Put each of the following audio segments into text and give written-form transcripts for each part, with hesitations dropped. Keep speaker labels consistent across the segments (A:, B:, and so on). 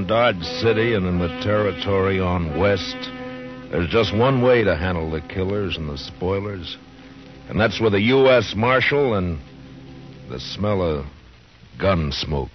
A: around Dodge City and in the territory on west, there's just one way to handle the killers and the spoilers. And that's with a U.S. Marshal and the smell of gun smoke.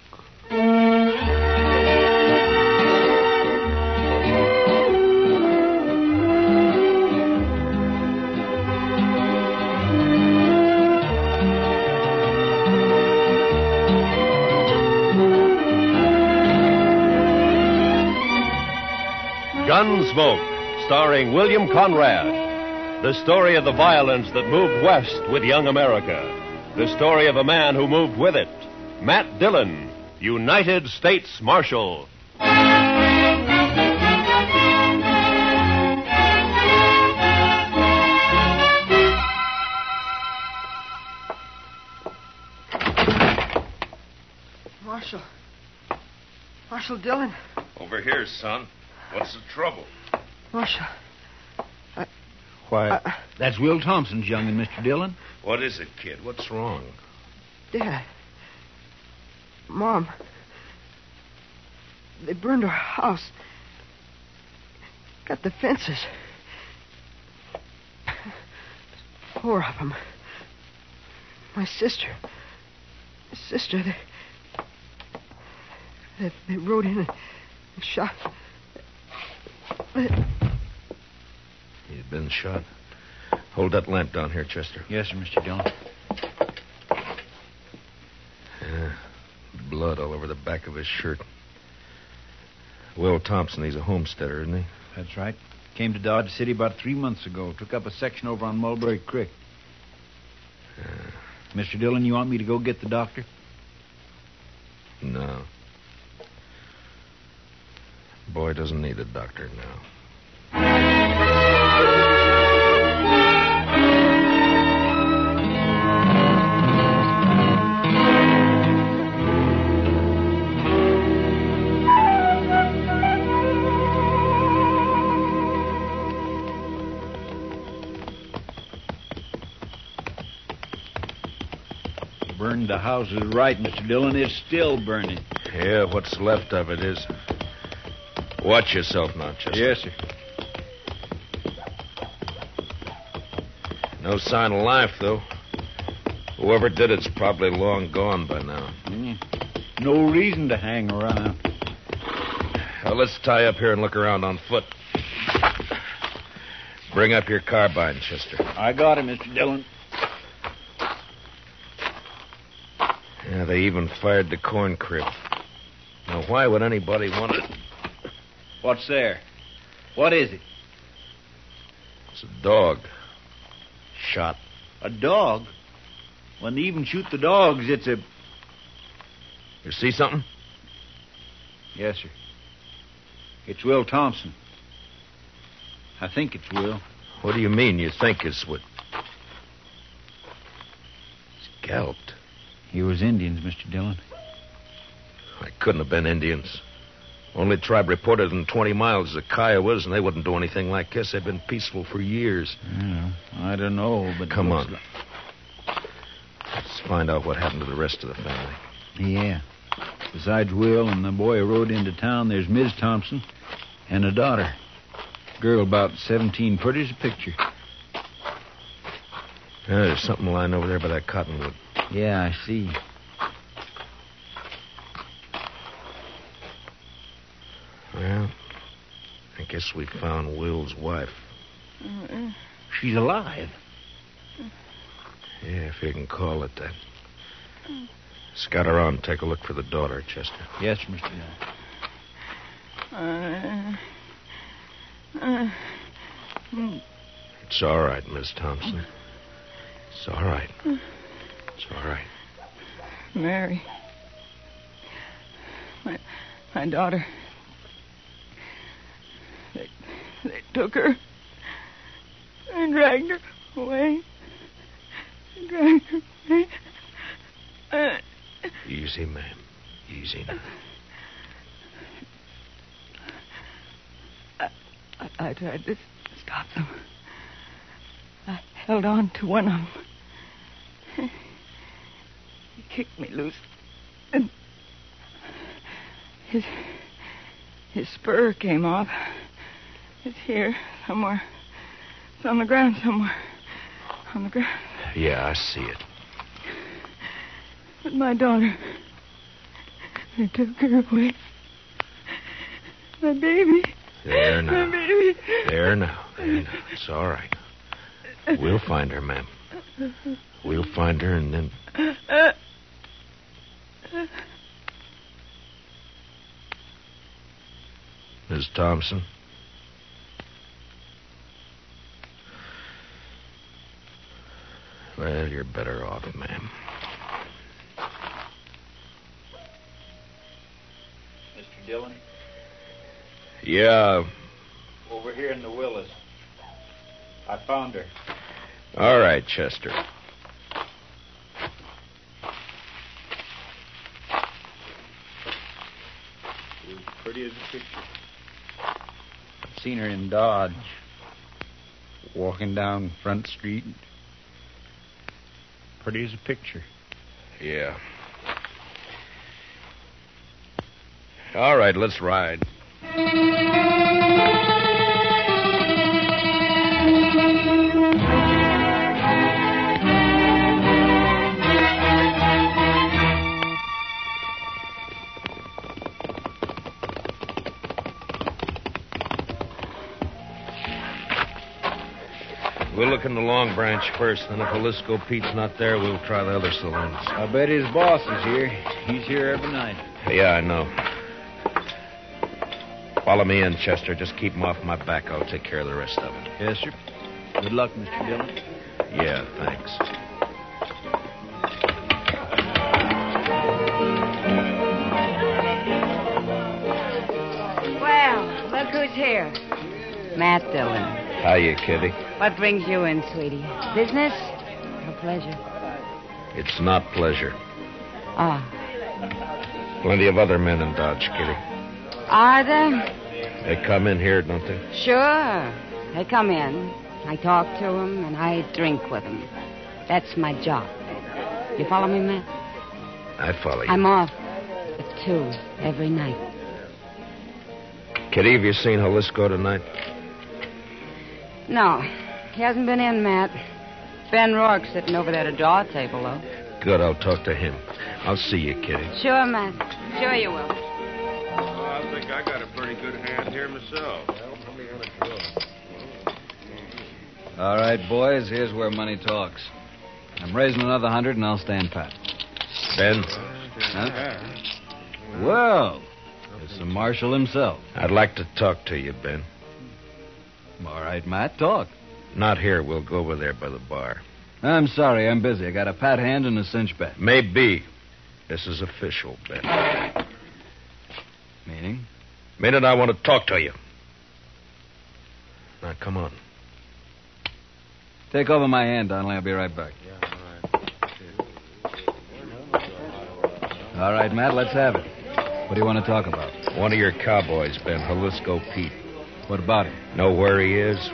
B: Gunsmoke, starring William Conrad. The story of the violence that moved west with young America. The story of a man who moved with it. Matt Dillon, United States Marshal.
C: Marshal Dillon.
A: Over here, son. What's the trouble?
C: Marshal.
D: Why, that's Will Thompson's young'un, Mr. Dillon.
A: What is it, kid? What's wrong?
C: Dad. Mom. They burned our house. Got the fences. 4 of them. My sister. They rode in and shot.
A: He's been shot. Hold that lamp down here, Chester.
D: Yes, sir, Mr. Dillon.
A: Yeah, blood all over the back of his shirt. Will Thompson, he's a homesteader, isn't he?
D: That's right. Came to Dodge City about 3 months ago. Took up a section over on Mulberry Creek. Mr. Dillon, you want me to go get the doctor?
A: No. Boy doesn't need a doctor now.
D: Burned the houses right, Mr. Dillon. It's still burning.
A: Yeah, what's left of it is. Watch yourself now, Chester.
D: Yes, sir.
A: No sign of life, though. Whoever did it's probably long gone by now.
D: No reason to hang around.
A: Well, let's tie up here and look around on foot. Bring up your carbine, Chester.
D: I got it, Mr. Dillon.
A: Yeah, they even fired the corn crib. Now, why would anybody want it?
D: What's there? What is it?
A: It's a dog. Shot.
D: A dog? When they even shoot the dogs, it's a...
A: You see something?
D: Yes, sir. It's Will Thompson. I think it's Will.
A: What do you mean you think it's what? Scalped.
D: He was Indians, Mr. Dillon.
A: I couldn't have been Indians. Only tribe reported in 20 miles is the Kiowas, and they wouldn't do anything like this. They've been peaceful for years.
D: Yeah, I don't know, but...
A: Come on. Let's find out what happened to the rest of the family.
D: Yeah. Besides Will and the boy who rode into town, there's Ms. Thompson and a daughter. Girl about 17, pretty as a picture.
A: Yeah, there's something lying over there by that cottonwood.
D: Yeah, I see.
A: Well, I guess we found Will's wife.
D: She's alive.
A: Yeah, if you can call it that. Scout around and take a look for the daughter, Chester.
D: Yes, Mr. Dillon.
A: It's all right, Miss Thompson. It's all right. It's all right.
C: Mary. My daughter. They took her and dragged her away.
A: Easy, ma'am. Easy now.
C: I tried to stop them. I held on to one of them. He kicked me loose. And His spur came off. It's here, somewhere. It's on the ground somewhere. On the ground.
A: Yeah, I see it.
C: But my daughter. They took her away. My baby.
A: There now.
C: My baby.
A: There now. It's all right. We'll find her, ma'am. We'll find her and then... Miss Thompson? Well, you're better off, ma'am.
D: Mr. Dillon?
A: Yeah.
D: Over here in the Willis. I found her.
A: All right, Chester.
D: She was pretty as a picture. I've seen her in Dodge. Walking down Front Street. Pretty as a picture.
A: Yeah. All right, let's ride. We'll look in the Long Branch first, then if Jalsicoe Pete's not there, we'll try the other saloons.
D: I bet his boss is here. He's here every night.
A: Yeah, I know. Follow me in, Chester. Just keep him off my back. I'll take care of the rest of it.
D: Yes, sir. Good luck, Mr. Dillon.
A: Yeah, thanks.
E: Well, look who's here. Matt Dillon.
A: Hiya, Kitty.
E: What brings you in, sweetie? Business or pleasure?
A: It's not pleasure.
E: Ah.
A: Plenty of other men in Dodge, Kitty.
E: Are there?
A: They come in here, don't they?
E: Sure. They come in. I talk to them, and I drink with them. That's my job. You follow me, Matt?
A: I follow you.
E: I'm off at 2 every night.
A: Kitty, have you seen Jalsicoe tonight?
E: No. He hasn't been in, Matt. Ben Rourke's sitting over there at a draw table, though.
A: Good, I'll talk to him. I'll see you, Kitty.
E: Sure, Matt. Sure you will.
F: I think I got a pretty good hand here myself.
D: All right, boys, here's where money talks. I'm raising another 100 and I'll stand pat.
A: Ben?
D: Huh? Well, it's the marshal himself.
A: I'd like to talk to you, Ben.
D: All right, Matt, talk.
A: Not here. We'll go over there by the bar.
D: I'm sorry, I'm busy. I got a pat hand and a cinch bet.
A: Maybe. This is official, Ben.
D: Meaning?
A: Meaning I want to talk to you. Now, come on.
D: Take over my hand, Donnelly. I'll be right back. All right, Matt, let's have it. What do you want to talk about?
A: One of your cowboys, Ben, Jalsicoe Pete.
D: What about him?
A: Know where he is?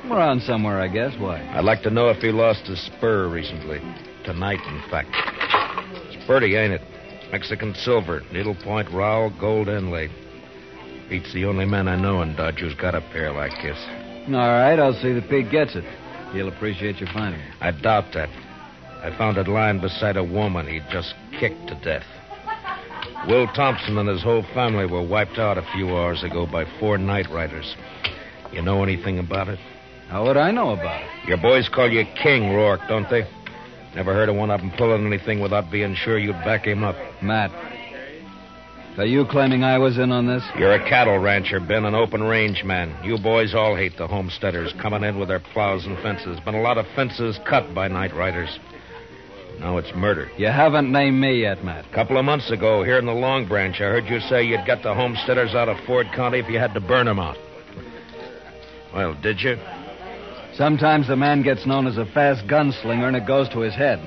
D: Around somewhere, I guess. Why?
A: I'd like to know if he lost his spur recently. Tonight, in fact. It's pretty, ain't it? Mexican silver, needlepoint rowel, gold inlay. Pete's the only man I know in Dodge who's got a pair like this.
D: All right, I'll see that Pete gets it. He'll appreciate your finding it.
A: I doubt that. I found it lying beside a woman he'd just kicked to death. Will Thompson and his whole family were wiped out a few hours ago by 4 night riders. You know anything about it?
D: How would I know about it?
A: Your boys call you King, Rourke, don't they? Never heard of one of them pulling anything without being sure you'd back him up.
D: Matt, are you claiming I was in on this?
A: You're a cattle rancher, Ben, an open range man. You boys all hate the homesteaders coming in with their plows and fences. Been a lot of fences cut by night riders. Now it's murder.
D: You haven't named me yet, Matt.
A: A couple of months ago, here in the Long Branch, I heard you say you'd get the homesteaders out of Ford County if you had to burn them out. Well, did you?
D: Sometimes a man gets known as a fast gunslinger and it goes to his head.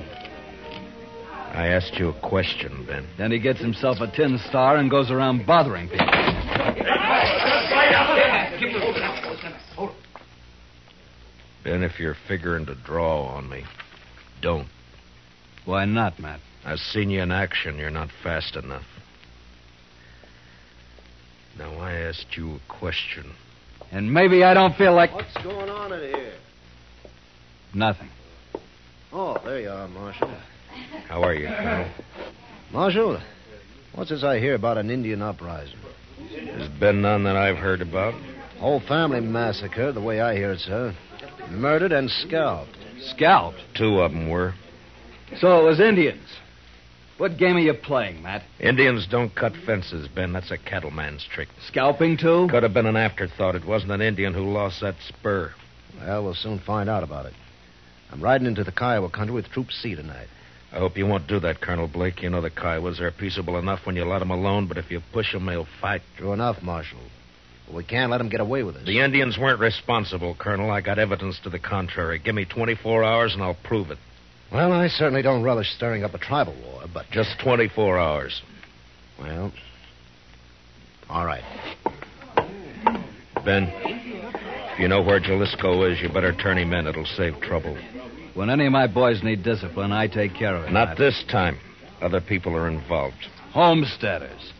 A: I asked you a question, Ben.
D: Then he gets himself a tin star and goes around bothering people.
A: Ben, if you're figuring to draw on me, don't.
D: Why not, Matt?
A: I've seen you in action. You're not fast enough. Now, I asked you a question.
D: And maybe I don't feel like...
G: What's going on in here?
D: Nothing.
G: Oh, there you are, Marshal.
A: How are you, Colonel?
G: Marshal, what's this I hear about an Indian uprising?
A: There's been none that I've heard about.
G: Whole family massacre, the way I hear it, sir. Murdered and scalped.
D: Scalped?
A: 2 of them were.
D: So it was Indians. What game are you playing, Matt?
A: Indians don't cut fences, Ben. That's a cattleman's trick.
D: Scalping, too?
A: Could have been an afterthought. It wasn't an Indian who lost that spur.
G: Well, we'll soon find out about it. I'm riding into the Kiowa country with Troop C tonight.
A: I hope you won't do that, Colonel Blake. You know the Kiowas are peaceable enough when you let them alone, but if you push them, they'll fight.
G: True enough, Marshal. But we can't let them get away with us.
A: The Indians weren't responsible, Colonel. I got evidence to the contrary. Give me 24 hours and I'll prove it.
G: Well, I certainly don't relish stirring up a tribal war, but...
A: Just 24 hours.
G: Well, all right.
A: Ben, if you know where Jalsicoe is, you better turn him in. It'll save trouble.
D: When any of my boys need discipline, I take care of it.
A: Not this time. Other people are involved.
D: Homesteaders.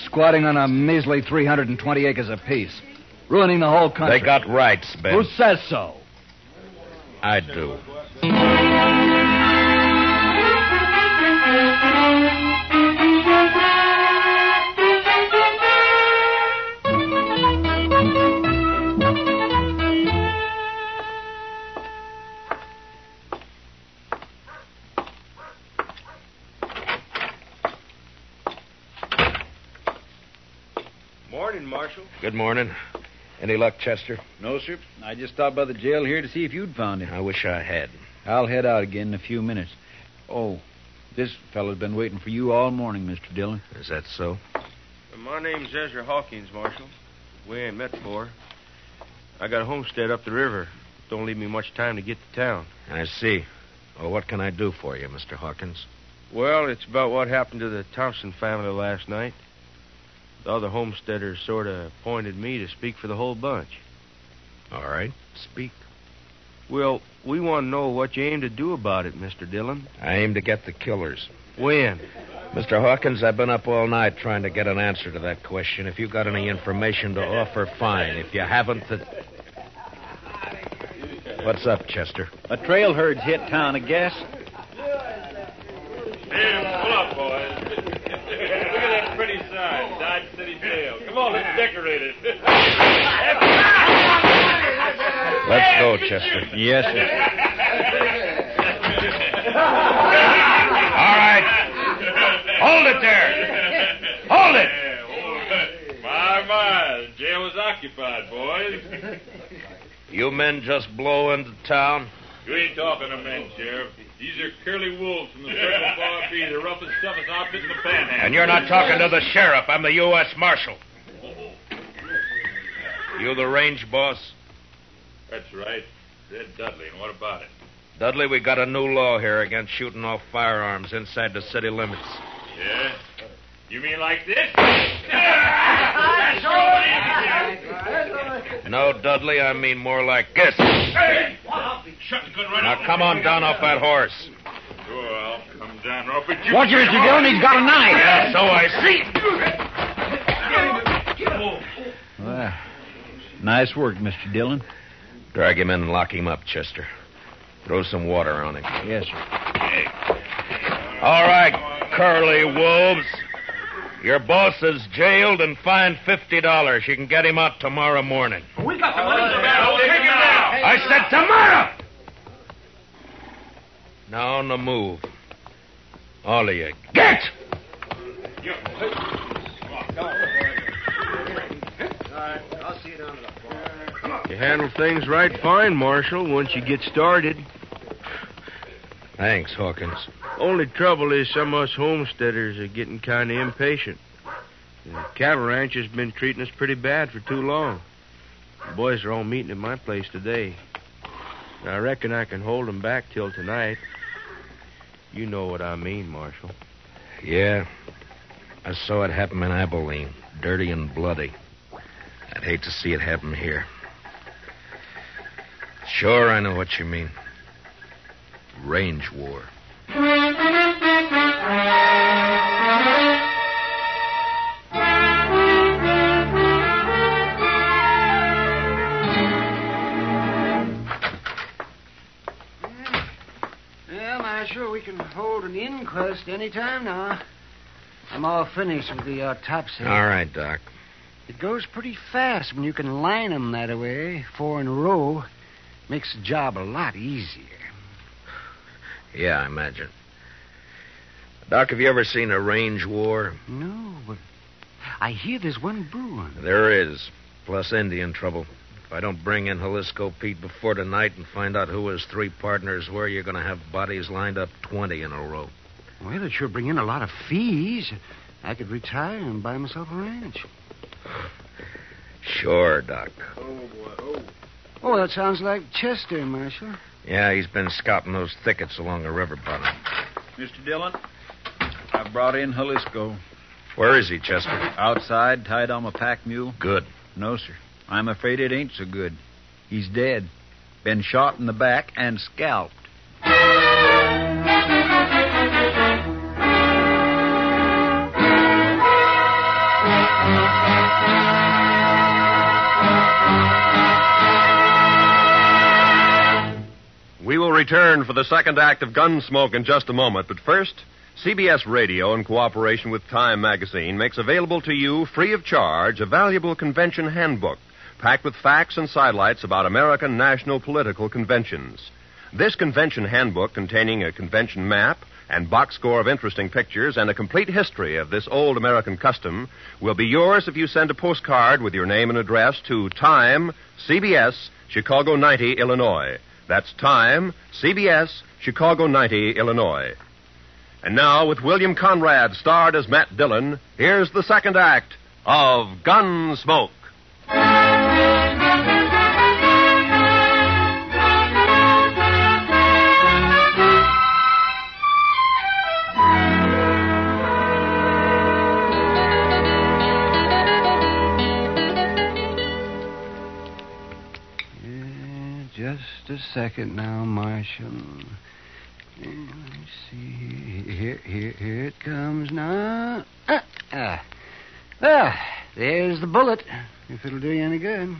D: Squatting on a measly 320 acres apiece. Ruining the whole country.
A: They got rights, Ben.
D: Who says so?
A: I do.
F: Morning, Marshal.
A: Good morning. Any luck, Chester?
D: No, sir. I just stopped by the jail here to see if you'd found him.
A: I wish I had.
D: I'll head out again in a few minutes. Oh, this fellow's been waiting for you all morning, Mr. Dillon.
A: Is that so?
F: My name's Ezra Hawkins, Marshal. We ain't met before. I got a homestead up the river. Don't leave me much time to get to town.
A: I see. Well, what can I do for you, Mr. Hawkins?
F: Well, it's about what happened to the Thompson family last night. The other homesteaders sort of appointed me to speak for the whole bunch.
A: All right. Speak.
F: Well, we want to know what you aim to do about it, Mr. Dillon.
A: I aim to get the killers.
F: When?
A: Mr. Hawkins, I've been up all night trying to get an answer to that question. If you've got any information to offer, fine. If you haven't, What's up, Chester?
D: A trail herd's hit town, I guess.
H: Damn, pull up, boys. Look at that pretty sign, Dodge City Jail. Come on, let's decorate it.
A: Let's go, Chester.
D: Yes, sir.
A: All right. Hold it there. Hold it.
H: My, the jail was occupied, boys.
A: You men just blow into town?
H: You ain't talking to men, Sheriff. These are curly wolves from the Circle Bar B, the roughest, toughest outfit in the Panhandle.
A: And you're not talking to the sheriff. I'm the U.S. Marshal. You the range boss?
H: That's right. Red Dudley, and what about it?
A: Dudley, we got a new law here against shooting off firearms inside the city limits.
H: Yeah? You mean like this?
A: No, Dudley, I mean more like this.
H: Hey! Shut the gun right
A: Now come on down off that horse.
H: Sure, I'll come down off it. You
D: Watch it, Mr. Dillon. He's got a knife.
A: Yeah, so I see.
D: Well, nice work, Mr. Dillon.
A: Drag him in and lock him up, Chester. Throw some water on him.
D: Yes, sir.
A: All right, curly wolves. Your boss is jailed and fined $50. You can get him out tomorrow morning.
H: We got the money. We'll take him now.
A: I said tomorrow! Now on the move. All of you. Get!
G: I'll see you down to the bar.
F: You handle things right fine, Marshal, once you get started.
A: Thanks, Hawkins.
F: Only trouble is some of us homesteaders are getting kind of impatient. The cattle ranch has been treating us pretty bad for too long. The boys are all meeting at my place today. I reckon I can hold them back till tonight. You know what I mean, Marshal.
A: Yeah. I saw it happen in Abilene. Dirty and bloody. I'd hate to see it happen here. Sure, I know what you mean. Range war.
I: Marshal. We can hold an inquest any time now. I'm all finished with the autopsy.
A: All right, Doc.
I: It goes pretty fast when you can line 'em that way, 4 in a row. Makes the job a lot easier.
A: Yeah, I imagine. Doc, have you ever seen a range war?
I: No, but I hear there's one brewing.
A: There is, plus Indian trouble. If I don't bring in Jalsicoe Pete before tonight and find out who his 3 partners were, you're going to have bodies lined up 20 in a row.
I: Well, it'd sure bring in a lot of fees. I could retire and buy myself a ranch.
A: Sure, Doc.
I: Oh, that sounds like Chester, Marshal.
A: Yeah, he's been scouting those thickets along the river bottom.
D: Mr. Dillon, I've brought in Jalsicoe.
A: Where is he, Chester?
D: Outside, tied on a pack mule.
A: Good.
D: No, sir. I'm afraid it ain't so good. He's dead. Been shot in the back and scalped.
B: We will return for the second act of Gunsmoke in just a moment, but first, CBS Radio, in cooperation with Time Magazine, makes available to you, free of charge, a valuable convention handbook packed with facts and sidelights about American national political conventions. This convention handbook, containing a convention map and box score of interesting pictures and a complete history of this old American custom, will be yours if you send a postcard with your name and address to Time, CBS, Chicago 90, Illinois. That's Time, CBS, Chicago 90, Illinois. And now, with William Conrad starred as Matt Dillon, here's the second act of Gunsmoke.
I: Just a second now, Marshal. Let's see. Here it comes now. There's the bullet, if it'll do you any good.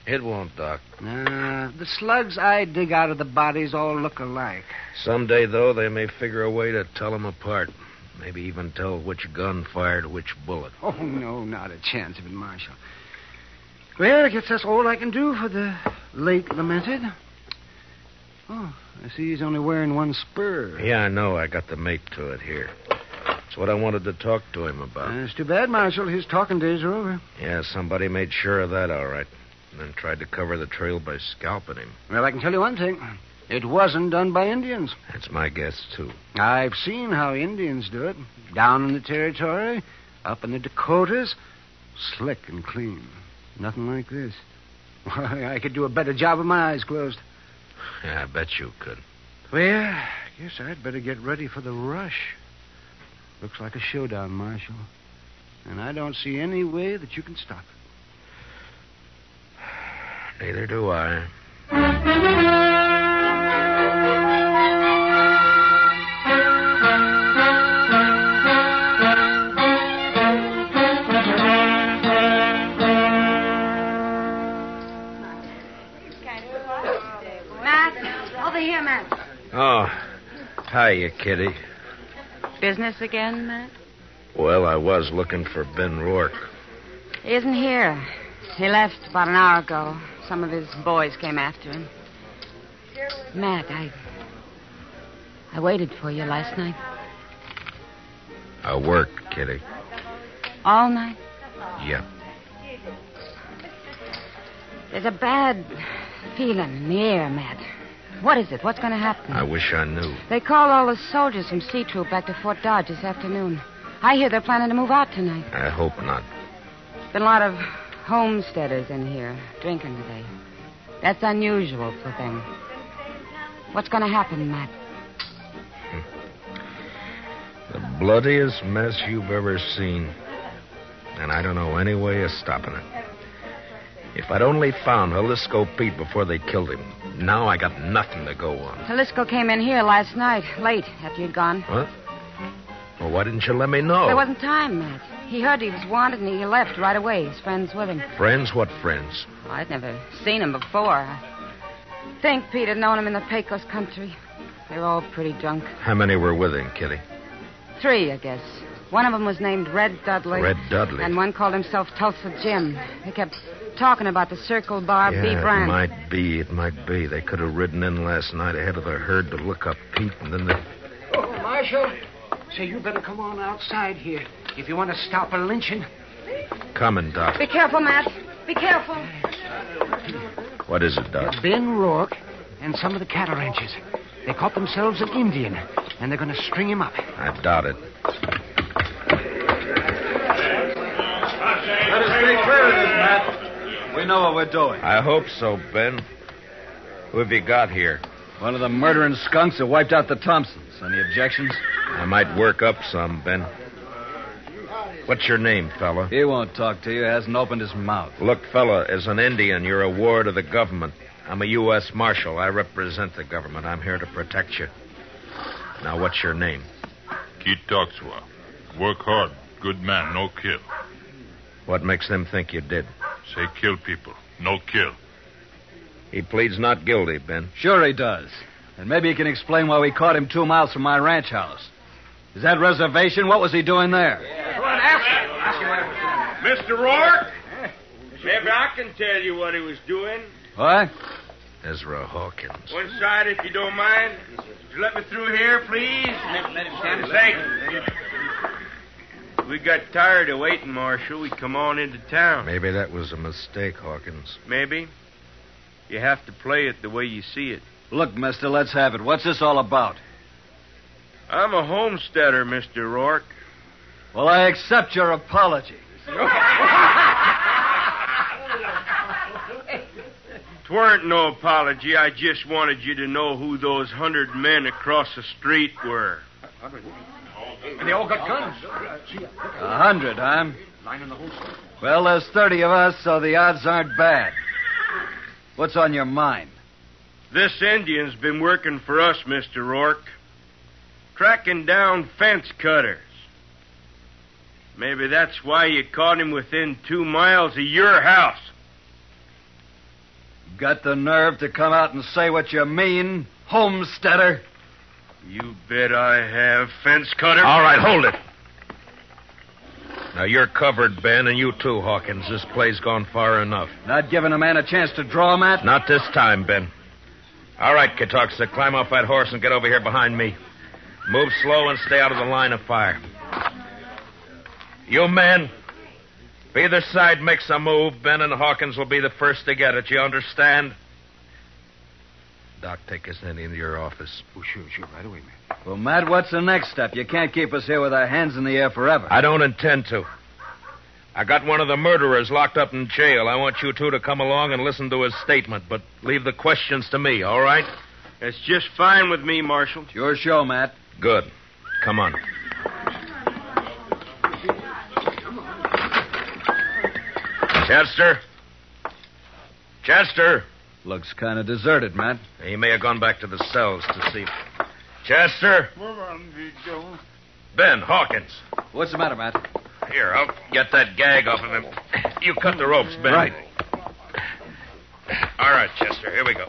A: It won't, Doc.
I: The slugs I dig out of the bodies all look alike.
A: Someday, though, they may figure a way to tell them apart. Maybe even tell which gun fired which bullet.
I: Oh, no, not a chance of it, Marshal. Well, I guess that's all I can do for the late lamented. Oh, I see he's only wearing one spur.
A: Yeah, I know. I got the mate to it here. That's what I wanted to talk to him about.
I: It's too bad, Marshal. His talking days are over.
A: Yeah, somebody made sure of that, all right. And then tried to cover the trail by scalping him.
I: Well, I can tell you one thing. It wasn't done by Indians.
A: That's my guess, too.
I: I've seen how Indians do it. Down in the territory, up in the Dakotas. Slick and clean. Nothing like this. Why, I could do a better job with my eyes closed.
A: Yeah, I bet you could.
I: Well, I guess I'd better get ready for the rush. Looks like a showdown, Marshal. And I don't see any way that you can stop it.
A: Neither do I. Oh, hiya, Kitty.
E: Business again, Matt?
A: Well, I was looking for Ben Rourke.
E: He isn't here. He left about an hour ago. Some of his boys came after him. Matt, I waited for you last night.
A: I worked, Kitty.
E: All night?
A: Yep.
E: There's a bad feeling in the air, Matt. What is it? What's going to happen?
A: I wish I knew.
E: They called all the soldiers from C Troop back to Fort Dodge this afternoon. I hear they're planning to move out tonight.
A: I hope not.
E: Been a lot of homesteaders in here drinking today. That's unusual for them. What's going to happen, Matt?
A: The bloodiest mess you've ever seen. And I don't know any way of stopping it. If I'd only found Jalsicoe Pete before they killed him, now I got nothing to go on.
E: Jalsicoe came in here last night, late, after you'd gone.
A: What? Well, why didn't you let me know?
E: There wasn't time, Matt. He heard he was wanted, and he left right away. His friends with him.
A: Friends? What friends?
E: Well, I'd never seen him before. I think Pete had known him in the Pecos country. They're all pretty drunk.
A: How many were with him, Kitty?
E: 3, I guess. One of them was named Red Dudley.
A: Red Dudley?
E: And one called himself Tulsa Jim. They kept talking about the Circle Bar B brand.
A: It might be. They could have ridden in last night ahead of the herd to look up Pete, and then they...
I: Oh, Marshal. Say, you better come on outside here if you want to stop a lynching.
A: Coming, Doc.
E: Be careful, Matt. Be careful.
A: What is it, Doc?
I: Ben Rourke and some of the cattle ranchers. They caught themselves an Indian, and they're going to string him up.
A: I doubt it.
D: Let us stay clear of this, Matt. We know what we're doing.
A: I hope so, Ben. Who have you got here?
D: One of the murdering skunks that wiped out the Thompsons. Any objections?
A: I might work up some, Ben. What's your name, fella?
D: He won't talk to you. He hasn't opened his mouth.
A: Look, fella, as an Indian, you're a ward of the government. I'm a U.S. Marshal. I represent the government. I'm here to protect you. Now, what's your name?
H: Keith Toxwa. Work hard. Good man. No kill.
A: What makes them think you did?
H: Say kill people. No kill.
A: He pleads not guilty, Ben.
D: Sure he does. And maybe he can explain why we caught him 2 miles from my ranch house. Is that reservation? What was he doing there?
F: Go on, ask him. Mr. Rourke? Maybe I can tell you what he was doing.
D: What?
A: Ezra Hawkins.
F: One side, if you don't mind. Would you let me through here, please? Let him stand. Thank you. We got tired of waiting, Marshal. We come on into town.
A: Maybe that was a mistake, Hawkins.
F: Maybe. You have to play it the way you see it.
D: Look, mister, let's have it. What's this all about?
F: I'm a homesteader, Mr. Rourke.
D: Well, I accept your apology.
F: Tweren't no apology. I just wanted you to know who those 100 men across the street were.
I: And they all got guns.
D: 100, huh? Well, there's 30 of us, so the odds aren't bad. What's on your mind?
F: This Indian's been working for us, Mr. Rourke. Tracking down fence cutters. Maybe that's why you caught him within 2 miles of your house.
D: Got the nerve to come out and say what you mean, homesteader?
F: You bet I have, fence cutter.
A: All right, hold it. Now, you're covered, Ben, and you too, Hawkins. This play's gone far enough.
D: Not giving a man a chance to draw, Matt?
A: Not this time, Ben. All right, Katoxa, climb off that horse and get over here behind me. Move slow and stay out of the line of fire. You men, if either side makes a move, Ben and Hawkins will be the first to get it. You understand? Doc, take us into your office.
I: Oh, sure, right away, man.
D: Well, Matt, what's the next step? You can't keep us here with our hands in the air forever.
A: I don't intend to. I got one of the murderers locked up in jail. I want you two to come along and listen to his statement, but leave the questions to me, all right?
F: That's just fine with me, Marshal.
D: It's your show, Matt.
A: Good. Come on. Chester? Chester?
D: Looks kind of deserted, Matt.
A: He may have gone back to the cells to see. Chester? Ben, Hawkins.
D: What's the matter, Matt?
A: Here, I'll get that gag off of him. You cut the ropes, Ben.
D: Right.
A: All right, Chester, here we go.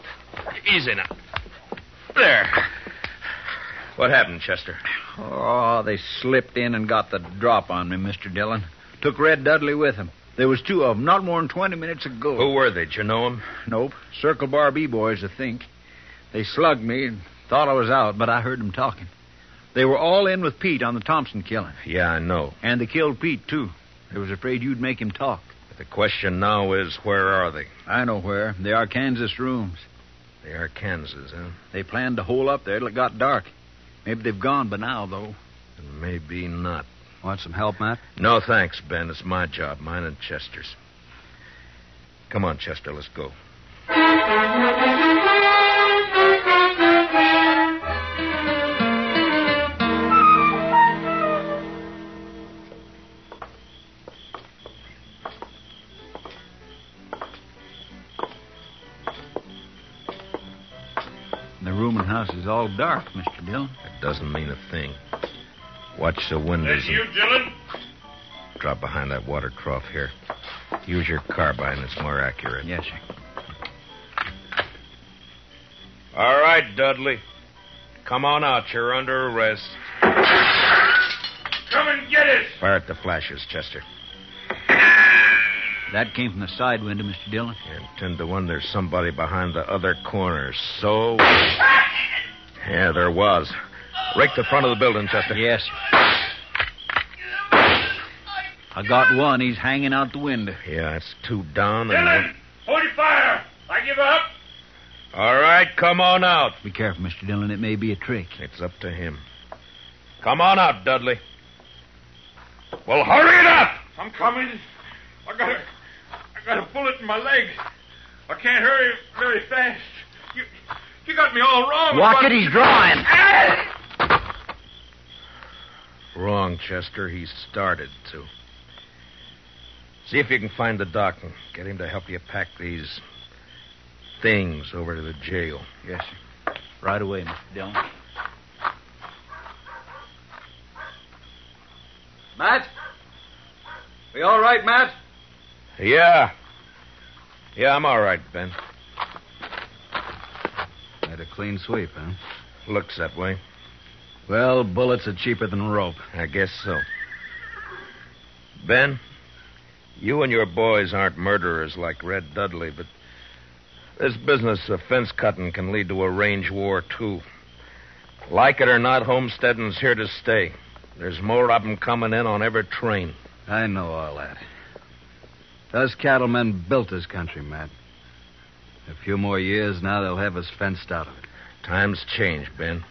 A: Easy now. There. What happened, Chester?
D: Oh, they slipped in and got the drop on me, Mr. Dillon. Took Red Dudley with them. There was 2 of them, not more than 20 minutes ago.
A: Who were they? Did you know them?
D: Nope. Circle Bar B boys, I think. They slugged me and thought I was out, but I heard them talking. They were all in with Pete on the Thompson killing.
A: Yeah, I know.
D: And they killed Pete, too. They was afraid you'd make him talk.
A: The question now is, where are they?
D: I know where. They are Kansas rooms.
A: They are Kansas, huh?
D: They planned to hole up there till it got dark. Maybe they've gone by now, though.
A: And maybe not.
D: Want some help, Matt?
A: No, thanks, Ben. It's my job, mine and Chester's. Come on, Chester, let's go.
D: The rooming house is all dark, Mr. Dillon.
A: That doesn't mean a thing. Watch the windows.
H: That's you, Dillon?
A: Drop behind that water trough here. Use your carbine. It's more accurate.
D: Yes, sir.
A: All right, Dudley. Come on out. You're under arrest.
H: Come and get it!
A: Fire at the flashes, Chester.
D: That came from the side window, Mr. Dillon.
A: And 10 to 1, there's somebody behind the other corner. So... Yeah, there was. Rake the front of the building, Chester.
D: Yes, sir. I got one. He's hanging out the window.
A: Yeah, it's 2 down.
H: Dillon! Hold your fire! I give up!
A: All right, come on out.
D: Be careful, Mr. Dillon. It may be a trick.
A: It's up to him. Come on out, Dudley. Well, hurry it up!
H: I'm coming. I got a bullet in my leg. I can't hurry very fast. You got me all wrong.
I: Watch it, he's drawing.
A: Wrong, Chester. He started to. See if you can find the doc and get him to help you pack these things over to the jail.
D: Yes, sir. Right away, Mr. Dillon. Matt? Are you all right, Matt?
A: Yeah. Yeah, I'm all right, Ben.
G: Had a clean sweep, huh?
A: Looks that way.
G: Well, bullets are cheaper than rope.
A: I guess so. Ben, you and your boys aren't murderers like Red Dudley, but this business of fence cutting can lead to a range war, too. Like it or not, homesteading's here to stay. There's more of them coming in on every train.
G: I know all that. Those cattlemen built this country, Matt. A few more years, now they'll have us fenced out of it.
A: Times change, Ben.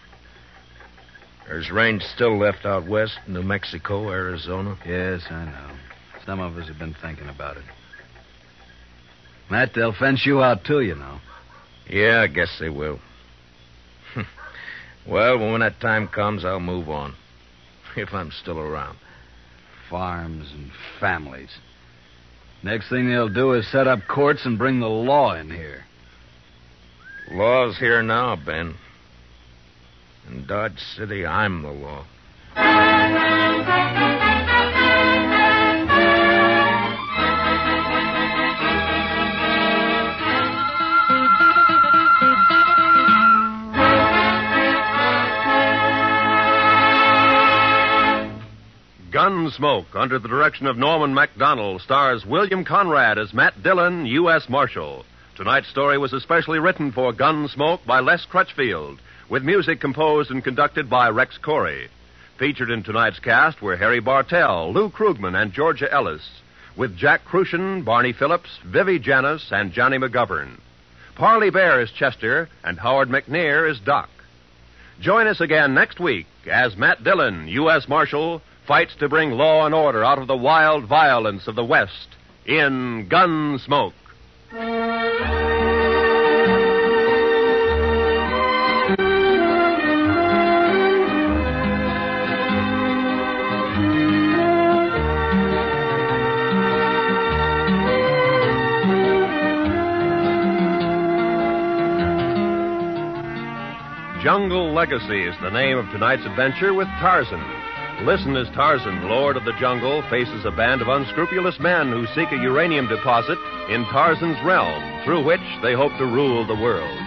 A: There's range still left out west, New Mexico, Arizona.
G: Yes, I know. Some of us have been thinking about it. Matt, they'll fence you out, too, you know.
A: Yeah, I guess they will. Well, when that time comes, I'll move on. If I'm still around.
G: Farms and families. Next thing they'll do is set up courts and bring the law in here.
A: Law's here now, Ben. In Dodge City, I'm the law.
B: Gunsmoke, under the direction of Norman MacDonald, stars William Conrad as Matt Dillon, U.S. Marshal. Tonight's story was especially written for Gunsmoke by Les Crutchfield, with music composed and conducted by Rex Corey. Featured in tonight's cast were Harry Bartell, Lou Krugman, and Georgia Ellis, with Jack Crucian, Barney Phillips, Vivi Janis, and Johnny McGovern. Parley Bear is Chester, and Howard McNear is Doc. Join us again next week as Matt Dillon, U.S. Marshal, fights to bring law and order out of the wild violence of the West in Gunsmoke. Jungle Legacy is the name of tonight's adventure with Tarzan. Listen as Tarzan, Lord of the Jungle, faces a band of unscrupulous men who seek a uranium deposit in Tarzan's realm, through which they hope to rule the world.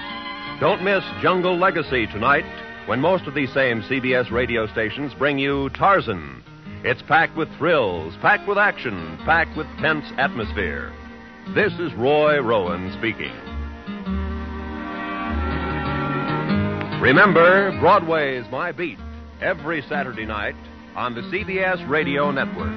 B: Don't miss Jungle Legacy tonight, when most of these same CBS radio stations bring you Tarzan. It's packed with thrills, packed with action, packed with tense atmosphere. This is Roy Rowan speaking. Remember, Broadway's My Beat, every Saturday night on the CBS Radio Network.